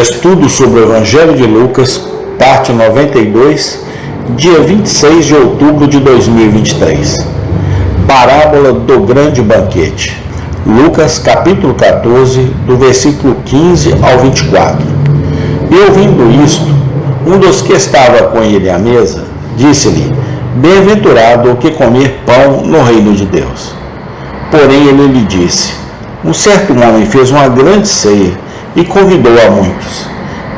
Estudo sobre o Evangelho de Lucas, parte 92, dia 26 de outubro de 2023. Parábola do grande banquete. Lucas, capítulo 14, do versículo 15 ao 24. E ouvindo isto, um dos que estava com ele à mesa, disse-lhe: Bem-aventurado o que comer pão no reino de Deus. Porém ele lhe disse: Um certo homem fez uma grande ceia e convidou a muitos.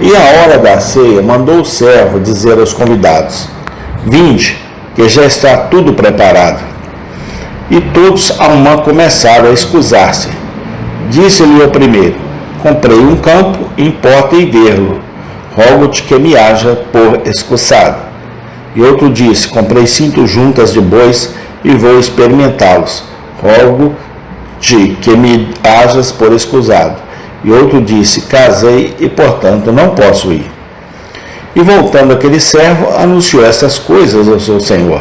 E à hora da ceia mandou o servo dizer aos convidados: Vinde, que já está tudo preparado. E todos a uma começaram a escusar-se. Disse-lhe o primeiro: Comprei um campo, importa ir vê-lo. Rogo-te que me haja por escusado. E outro disse: Comprei 5 juntas de bois e vou experimentá-los. Rogo-te que me hajas por escusado. E outro disse: Casei e, portanto, não posso ir. E voltando aquele servo, anunciou estas coisas ao seu senhor.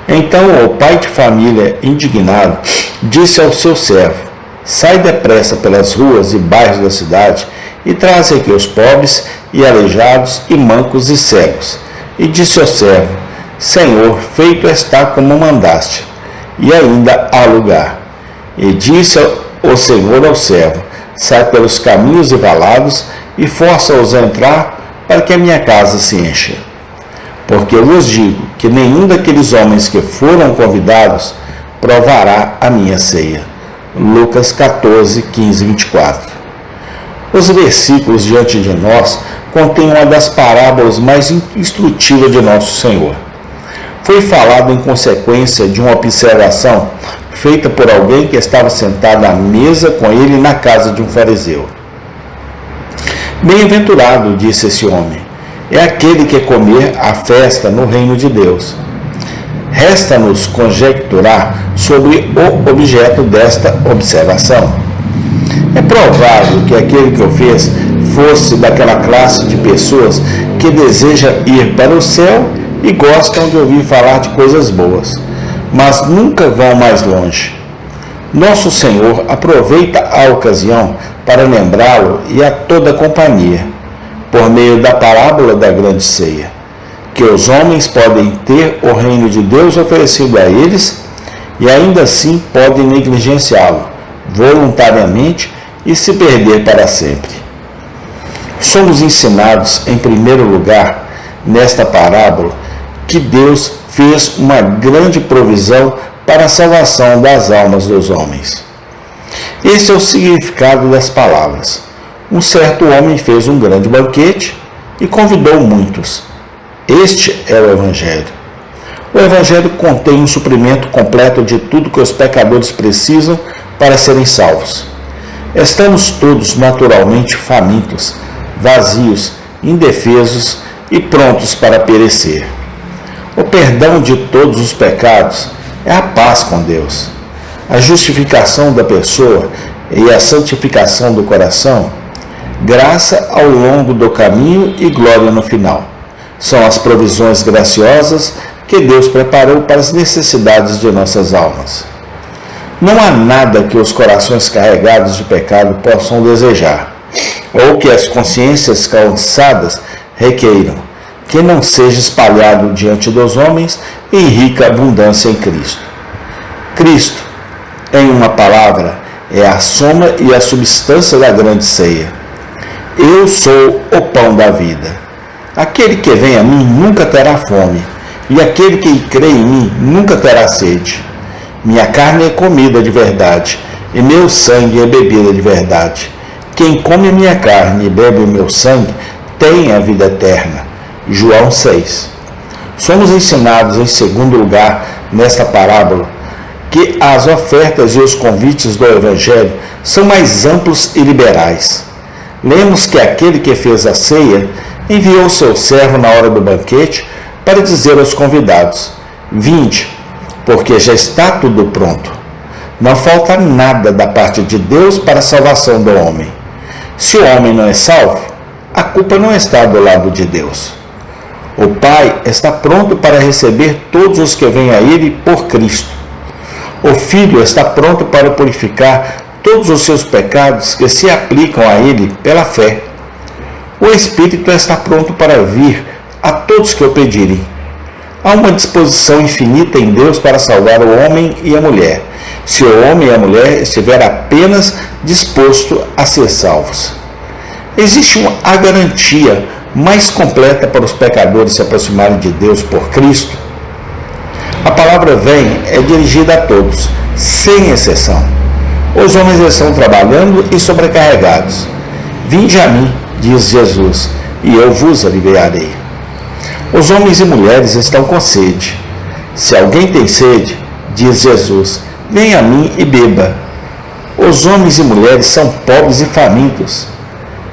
Então o pai de família, indignado, disse ao seu servo: Sai depressa pelas ruas e bairros da cidade e traz aqui os pobres e aleijados e mancos e cegos. E disse ao servo: Senhor, feito está como mandaste, e ainda há lugar. E disse o Senhor ao servo: Sai pelos caminhos e valados e força-os a entrar, para que a minha casa se encha. Porque eu vos digo que nenhum daqueles homens que foram convidados provará a minha ceia. Lucas 14, 15 e 24. Os versículos diante de nós contêm uma das parábolas mais instrutivas de nosso Senhor. Foi falado em consequência de uma observação feita por alguém que estava sentado à mesa com ele na casa de um fariseu. Bem-aventurado, disse esse homem, é aquele que comer a festa no reino de Deus. Resta-nos conjecturar sobre o objeto desta observação. É provável que aquele que o fez fosse daquela classe de pessoas que deseja ir para o céu e gostam de ouvir falar de coisas boas, mas nunca vão mais longe. Nosso Senhor aproveita a ocasião para lembrá-lo e a toda a companhia, por meio da parábola da grande ceia, que os homens podem ter o reino de Deus oferecido a eles e ainda assim podem negligenciá-lo voluntariamente e se perder para sempre. Somos ensinados, em primeiro lugar, nesta parábola, que Deus fez uma grande provisão para a salvação das almas dos homens. Esse é o significado das palavras. Um certo homem fez um grande banquete e convidou muitos. Este é o Evangelho. O Evangelho contém um suprimento completo de tudo que os pecadores precisam para serem salvos. Estamos todos naturalmente famintos, vazios, indefesos e prontos para perecer. O perdão de todos os pecados é a paz com Deus. A justificação da pessoa e a santificação do coração, graça ao longo do caminho e glória no final. São as provisões graciosas que Deus preparou para as necessidades de nossas almas. Não há nada que os corações carregados de pecado possam desejar, ou que as consciências cansadas requeiram, que não seja espalhado diante dos homens em rica abundância em Cristo. Cristo, em uma palavra, é a soma e a substância da grande ceia. Eu sou o pão da vida. Aquele que vem a mim nunca terá fome, e aquele que crê em mim nunca terá sede. Minha carne é comida de verdade, e meu sangue é bebida de verdade. Quem come minha carne e bebe o meu sangue tem a vida eterna. João 6. Somos ensinados, em segundo lugar, nesta parábola, que as ofertas e os convites do Evangelho são mais amplos e liberais. Lemos que aquele que fez a ceia enviou seu servo na hora do banquete para dizer aos convidados: Vinde, porque já está tudo pronto. Não falta nada da parte de Deus para a salvação do homem. Se o homem não é salvo, a culpa não está do lado de Deus. O Pai está pronto para receber todos os que vêm a Ele por Cristo. O Filho está pronto para purificar todos os seus pecados que se aplicam a Ele pela fé. O Espírito está pronto para vir a todos que o pedirem. Há uma disposição infinita em Deus para salvar o homem e a mulher, se o homem e a mulher estiver apenas disposto a ser salvos. Existe a garantia mais completa para os pecadores se aproximarem de Deus por Cristo? A palavra vem é dirigida a todos, sem exceção. Os homens estão trabalhando e sobrecarregados. Vinde a mim, diz Jesus, e eu vos aliviarei. Os homens e mulheres estão com sede. Se alguém tem sede, diz Jesus, venha a mim e beba. Os homens e mulheres são pobres e famintos.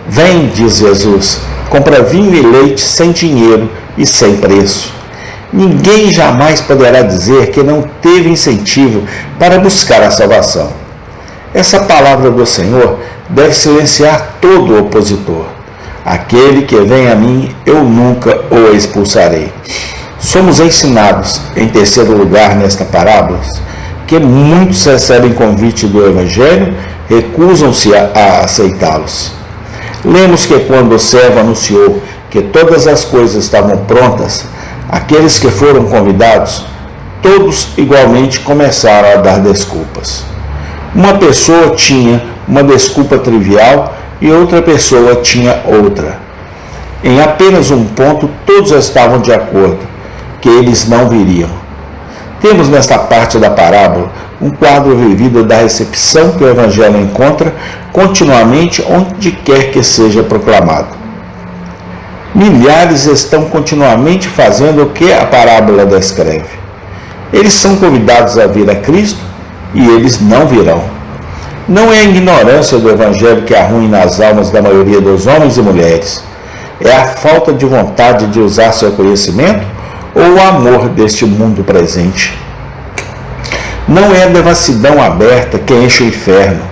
Vem, diz Jesus, compra vinho e leite sem dinheiro e sem preço. Ninguém jamais poderá dizer que não teve incentivo para buscar a salvação. Essa palavra do Senhor deve silenciar todo o opositor. Aquele que vem a mim, eu nunca o expulsarei. Somos ensinados, em terceiro lugar nesta parábola, que muitos recebem convite do Evangelho, recusam-se a aceitá-los. Lemos que quando o servo anunciou que todas as coisas estavam prontas, aqueles que foram convidados, todos igualmente começaram a dar desculpas. Uma pessoa tinha uma desculpa trivial e outra pessoa tinha outra. Em apenas um ponto, todos estavam de acordo, que eles não viriam. Temos nesta parte da parábola um quadro vivido da recepção que o Evangelho encontra continuamente onde quer que seja proclamado. Milhares estão continuamente fazendo o que a parábola descreve. Eles são convidados a vir a Cristo e eles não virão. Não é a ignorância do Evangelho que arruina as almas da maioria dos homens e mulheres. É a falta de vontade de usar seu conhecimento ou o amor deste mundo presente. Não é a devassidão aberta que enche o inferno.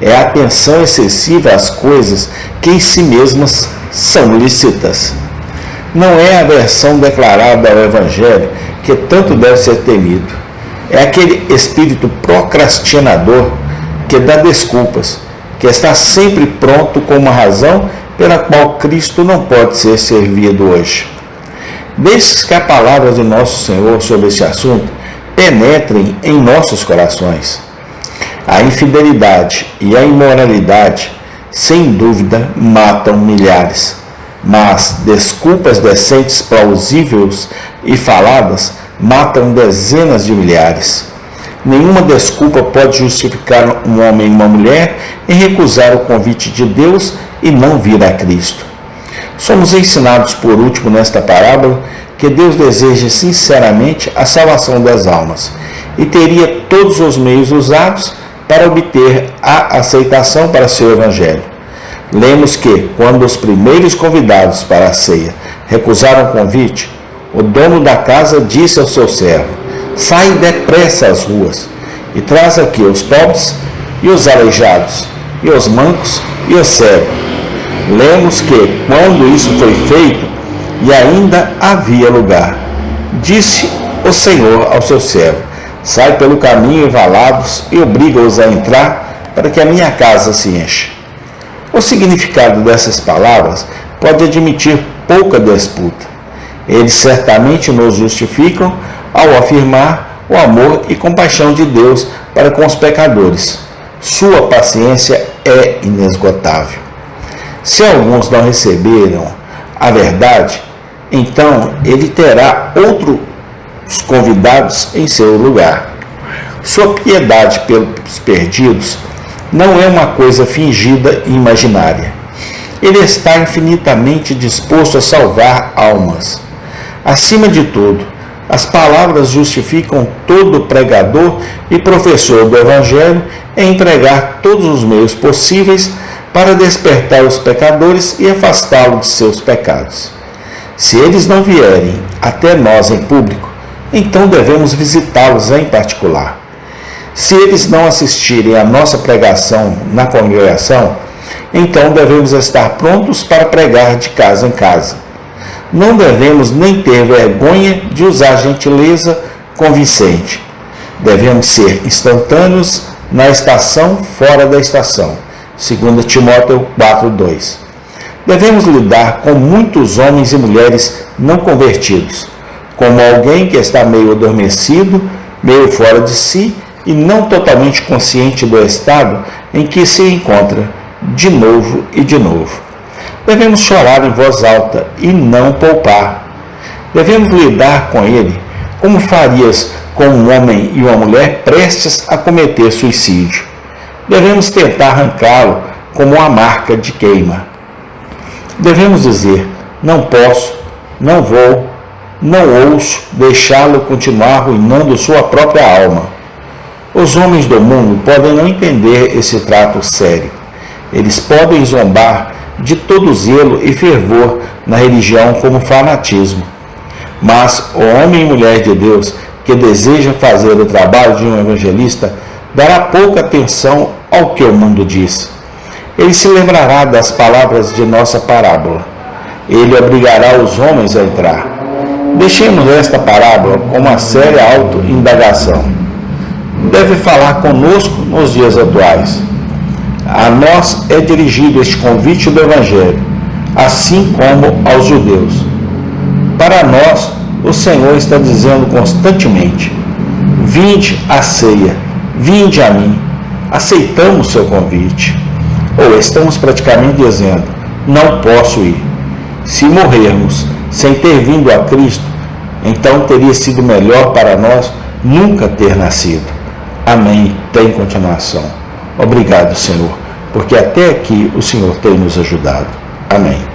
É a atenção excessiva às coisas que em si mesmas são lícitas. Não é a aversão declarada ao Evangelho que tanto deve ser temido. É aquele espírito procrastinador que dá desculpas, que está sempre pronto com uma razão pela qual Cristo não pode ser servido hoje. Desde que a palavra de nosso Senhor sobre esse assunto penetrem em nossos corações. A infidelidade e a imoralidade, sem dúvida, matam milhares, mas desculpas decentes, plausíveis e faladas matam dezenas de milhares. Nenhuma desculpa pode justificar um homem e uma mulher em recusar o convite de Deus e não vir a Cristo. Somos ensinados, por último, nesta parábola, que Deus deseja sinceramente a salvação das almas e teria todos os meios usados para obter a aceitação para seu Evangelho. Lemos que, quando os primeiros convidados para a ceia recusaram o convite, o dono da casa disse ao seu servo: sai depressa às ruas e traz aqui os pobres e os aleijados, e os mancos e os cegos. Lemos que, quando isso foi feito, e ainda havia lugar, disse o Senhor ao seu servo: sai pelo caminho e valados e obriga-os a entrar, para que a minha casa se encha. O significado dessas palavras pode admitir pouca disputa. Eles certamente nos justificam ao afirmar o amor e compaixão de Deus para com os pecadores. Sua paciência é inesgotável. Se alguns não receberam a verdade, então ele terá outros convidados em seu lugar. Sua piedade pelos perdidos não é uma coisa fingida e imaginária. Ele está infinitamente disposto a salvar almas. Acima de tudo, as palavras justificam todo pregador e professor do Evangelho em empregar todos os meios possíveis para despertar os pecadores e afastá-los de seus pecados. Se eles não vierem até nós em público, então devemos visitá-los em particular. Se eles não assistirem à nossa pregação na congregação, então devemos estar prontos para pregar de casa em casa. Não devemos nem ter vergonha de usar gentileza convincente. Devemos ser instantâneos na estação, fora da estação. 2 Timóteo 4:2. Devemos lidar com muitos homens e mulheres não convertidos, como alguém que está meio adormecido, meio fora de si e não totalmente consciente do estado em que se encontra, de novo e de novo. Devemos chorar em voz alta e não poupar. Devemos lidar com ele como farias com um homem e uma mulher prestes a cometer suicídio. Devemos tentar arrancá-lo como uma marca de queima. Devemos dizer: não posso, não vou, não ouço deixá-lo continuar arruinando sua própria alma. Os homens do mundo podem não entender esse trato sério. Eles podem zombar de todo zelo e fervor na religião como fanatismo. Mas o homem e mulher de Deus que deseja fazer o trabalho de um evangelista dará pouca atenção ao que o mundo diz. Ele se lembrará das palavras de nossa parábola. Ele obrigará os homens a entrar. Deixemos esta parábola com uma séria autoindagação. Deve falar conosco nos dias atuais. A nós é dirigido este convite do Evangelho, assim como aos judeus. Para nós, o Senhor está dizendo constantemente: vinde à ceia, vinde a mim. Aceitamos seu convite. Ou estamos praticamente dizendo: não posso ir. Se morrermos sem ter vindo a Cristo, então teria sido melhor para nós nunca ter nascido. Amém. Tem continuação. Obrigado, Senhor, porque até aqui o Senhor tem nos ajudado. Amém.